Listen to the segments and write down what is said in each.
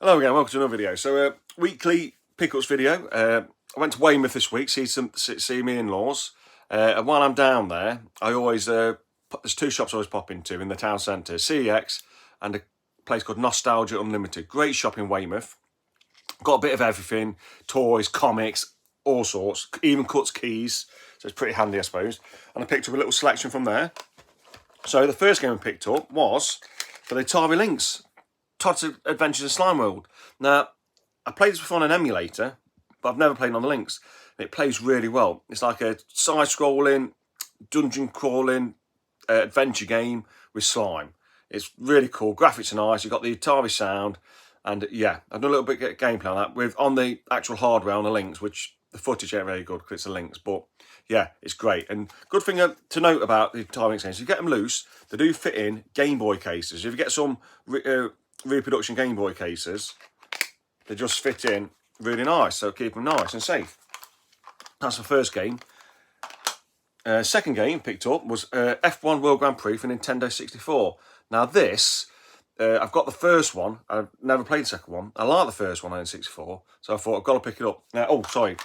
Hello again, welcome to another video. So weekly pickups video. I went to Weymouth this week, see my in-laws. And while I'm down there, I always there's two shops I always pop into in the town centre: CEX and a place called Nostalgia Unlimited. Great shop in Weymouth. Got a bit of everything: toys, comics, all sorts. Even cuts keys, so it's pretty handy, I suppose. And I picked up a little selection from there. So the first game I picked up was for the Atari Lynx. Todd's Adventures in Slime World. Now, I played this before on an emulator, but I've never played on the Lynx. It plays really well. It's like a side-scrolling, dungeon crawling adventure game with slime. It's really cool. Graphics are nice. You've got the Atari sound, and yeah, I've done a little bit of gameplay on that with on the actual hardware on the Lynx, which the footage ain't very good because it's a Lynx, but yeah, it's great. And good thing to note about the Atari Lynx games, you get them loose, they do fit in Game Boy cases. If you get some reproduction Game Boy cases, they just fit in really nice, so keep them nice and safe. That's the first game. Second game picked up was F1 World Grand Prix for Nintendo 64. Now this, I've got the first one. I've never played the second one. I like the first one on N64, so I thought I've got to pick it up. Now, oh, sorry,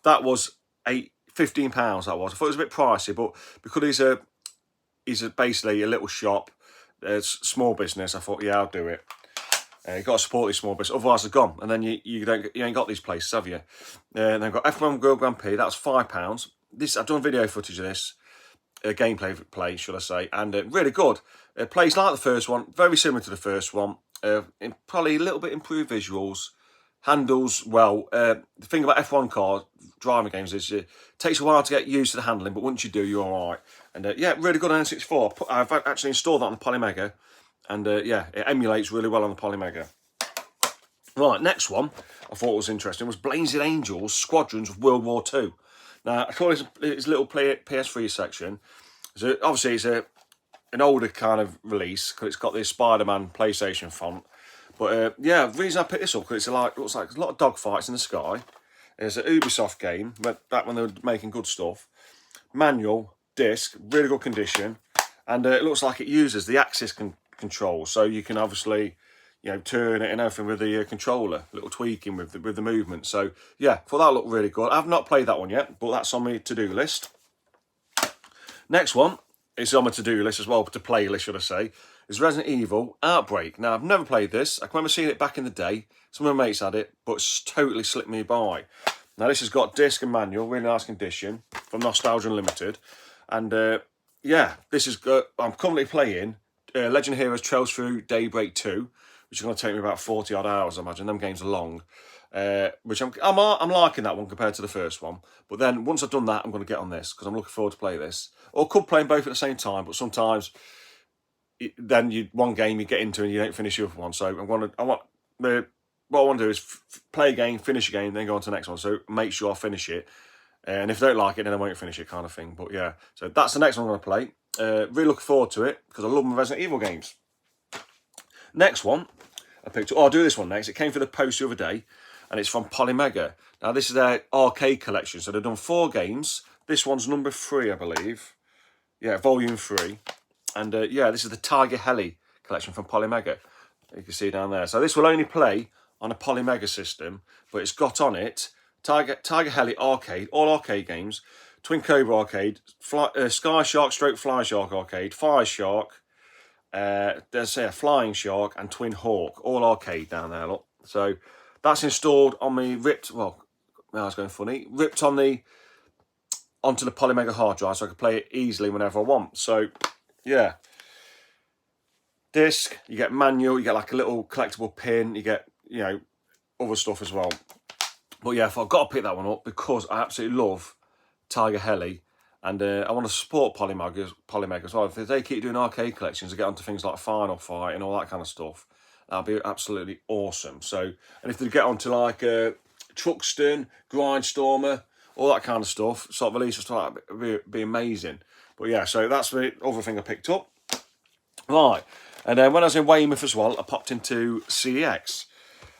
that was £15. That was. I thought it was a bit pricey, but because he's basically a little shop, small business, I thought, yeah, I'll do it. You've got to support these small business, otherwise they're gone. And then you ain't got these places, have you? And I've got F1 World Grand Prix. That's £5. This I've done video footage of this, gameplay, should I say, and really good. It plays like the first one, very similar to the first one. Probably a little bit improved visuals, handles well. The thing about F1 car driving games is it takes a while to get used to the handling, but once you do, you're all right. And yeah, really good on N64. I've actually installed that on the Polymega. And yeah, it emulates really well on the Polymega. Right, next one I thought was interesting was Blazing Angels Squadrons of World War II. Now, I thought it's a little PS3 section. So obviously, it's an older kind of release because it's got the Spider-Man PlayStation font. But yeah, the reason I picked this up because it looks like there's a lot of dogfights in the sky. It's an Ubisoft game, but back when they were making good stuff. Manual, disc, really good condition. And it looks like it uses the Axis control, so you can obviously, you know, turn it and everything with the controller, little tweaking with the movement. So yeah, thought that looked really good. I've not played that one yet, but that's on my to-do list. Next one is on my to-do list as well, to play list, should I say, is Resident Evil Outbreak. Now, I've never played this. I can remember seeing it back in the day. Some of my mates had it, but it's totally slipped me by. Now, this has got disc and manual, really nice condition, from Nostalgia Unlimited. And yeah, this is good. I'm currently playing Legend of Heroes Trails Through Daybreak 2, which is going to take me about 40 odd hours, I imagine. Them games are long, which I'm liking that one compared to the first one. But then once I've done that, I'm going to get on this because I'm looking forward to play this. Or could play them both at the same time, but sometimes then one game you get into and you don't finish the other one. So what I want to do is play a game, finish a game, then go on to the next one. So make sure I finish it. And if I don't like it, then I won't finish it, kind of thing. But yeah, so that's the next one I'm going to play. Really looking forward to it because I love my Resident Evil games. Next one I picked up. Oh, I'll do this one next. It came for the post the other day, and it's from Polymega. Now, this is their arcade collection. So they've done 4 games. This one's number 3, I believe. Yeah, volume 3. And yeah, this is the Tiger Heli collection from Polymega. You can see down there. So this will only play on a Polymega system, but it's got on it Tiger Heli Arcade, all arcade games, Twin Cobra Arcade, Sky Shark Stroke Fly Shark Arcade, Fire Shark, there's a Flying Shark, and Twin Hawk, all arcade down there, look. So that's installed on me, ripped onto the Polymega hard drive, so I can play it easily whenever I want. So yeah, disc, you get manual, you get like a little collectible pin, you get, you know, other stuff as well. But yeah, I've got to pick that one up because I absolutely love Tiger Heli, and I want to support Polymega as well. If they keep doing arcade collections and get onto things like Final Fight and all that kind of stuff, that'd be absolutely awesome. So, and if they get onto like Truxton, Grindstormer, all that kind of stuff, sort of releases like that, would be amazing. But yeah, so that's the other thing I picked up. Right, and then when I was in Weymouth as well, I popped into CEX.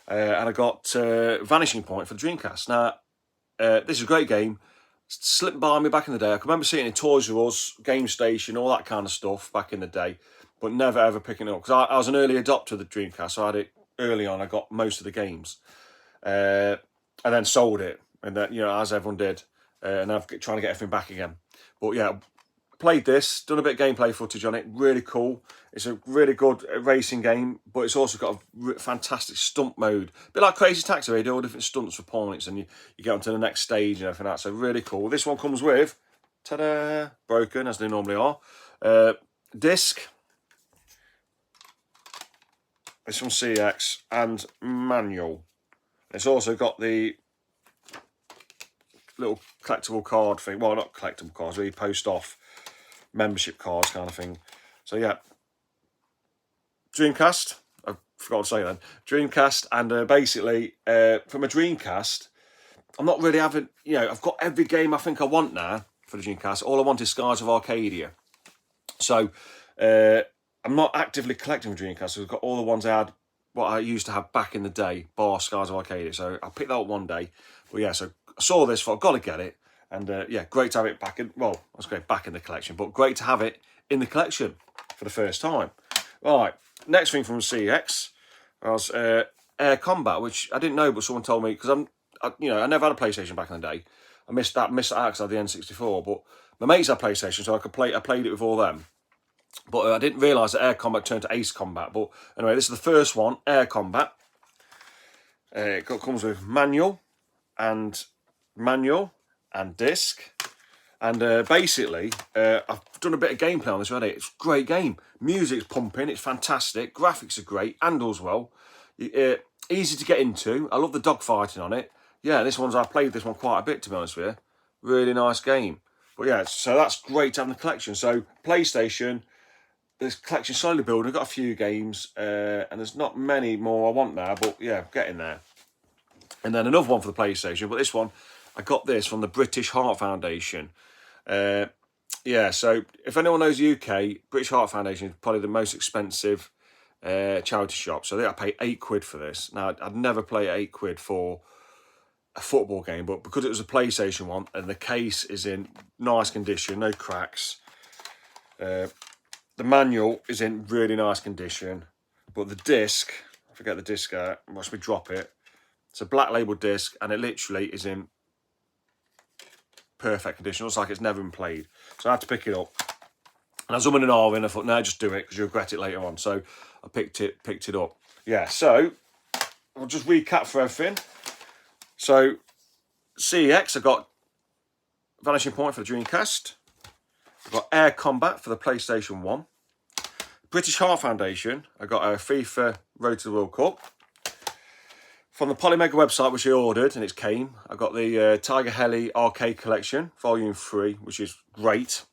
And I got Vanishing Point for the Dreamcast. Now, this is a great game. Slipped by me back in the day. I can remember seeing it in Toys R Us, Game Station, all that kind of stuff back in the day, but never ever picking it up. Because I was an early adopter of the Dreamcast, so I had it early on, I got most of the games, and then sold it, and then, you know, as everyone did, and I'm trying to get everything back again. But yeah, played this, done a bit of gameplay footage on it. Really cool. It's a really good racing game, but it's also got a fantastic stunt mode. A bit like Crazy Taxi, where you do all different stunts for points, and you get onto the next stage and everything like that. So really cool. This one comes with, ta-da, broken, as they normally are, disc. It's from CEX, and manual. It's also got the little collectible card thing. Well, not collectible cards, really post off membership cards kind of thing. So yeah, Dreamcast. I forgot to say then. Dreamcast, and basically from a Dreamcast, I'm not really having, you know, I've got every game I think I want now for the Dreamcast. All I want is Skies of Arcadia. So I'm not actively collecting the Dreamcast. So I've got all the ones I had, what I used to have back in the day, bar Skies of Arcadia. So I'll pick that up one day. But yeah, so I saw this, thought I've got to get it. And yeah, great to have it back in, well, let's go back in the collection, but great to have it in the collection for the first time. Right, next thing from CEX was Air Combat, which I didn't know, but someone told me, because you know, I never had a PlayStation back in the day. I missed that out because I had the N64, but my mates had PlayStation, so I played it with all them. But I didn't realise that Air Combat turned to Ace Combat. But anyway, this is the first one, Air Combat. It comes with manual and disc. And basically, I've done a bit of gameplay on this already. It's a great game. Music's pumping, it's fantastic. Graphics are great, handles well. Easy to get into. I love the dogfighting on it. Yeah, I've played this one quite a bit, to be honest with you. Really nice game. But yeah, so that's great to have in the collection. So PlayStation, this collection slowly building. I've got a few games, and there's not many more I want now, but yeah, getting there. And then another one for the PlayStation, but this one, I got this from the British Heart Foundation. Yeah, so if anyone knows the UK, British Heart Foundation is probably the most expensive charity shop. So I pay £8 for this. Now, I'd never play £8 for a football game, but because it was a PlayStation one and the case is in nice condition, no cracks. The manual is in really nice condition, but the disc, I forget the disc out, watch me drop it. It's a black label disc, and it literally is in perfect condition. Looks like it's never been played. So I had to pick it up. And I was umming and ahhing. I thought, no, just do it because you'll regret it later on. So I picked it up. Yeah, so I'll just recap for everything. So CEX, I got Vanishing Point for the Dreamcast. I got Air Combat for the PlayStation 1. British Heart Foundation, I got a FIFA Road to the World Cup. From the Polymega website, which I ordered, and it came, I got the Tiger Heli Arcade Collection, Volume 3, which is great.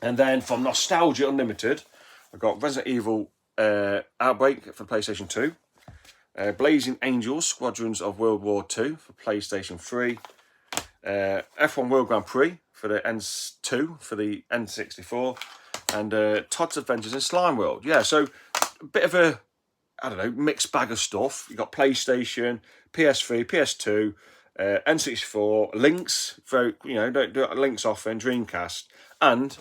And then from Nostalgia Unlimited, I got Resident Evil Outbreak for PlayStation 2. Blazing Angels, Squadrons of World War II for PlayStation 3. F1 World Grand Prix for the N2 for the N64. And Todd's Adventures in Slime World. Yeah, so a bit of a, I don't know, mixed bag of stuff. You got PlayStation, PS3, PS2, N64, Lynx, very, you know, don't do Lynx often, Dreamcast, and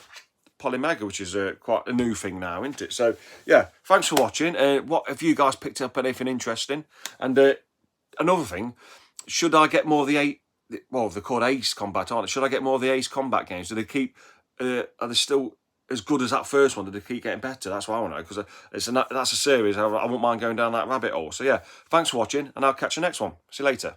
Polymega, which is quite a new thing now, isn't it? So yeah, thanks for watching. What have you guys picked up anything interesting? And another thing, should I get more of the well, they're called Ace Combat, aren't they? Should I get more of the Ace Combat games? Do they keep? Are they still as good as that first one? Did they keep getting better? That's what I want to know, because that's a series. I wouldn't mind going down that rabbit hole. So yeah, thanks for watching, and I'll catch you next one. See you later.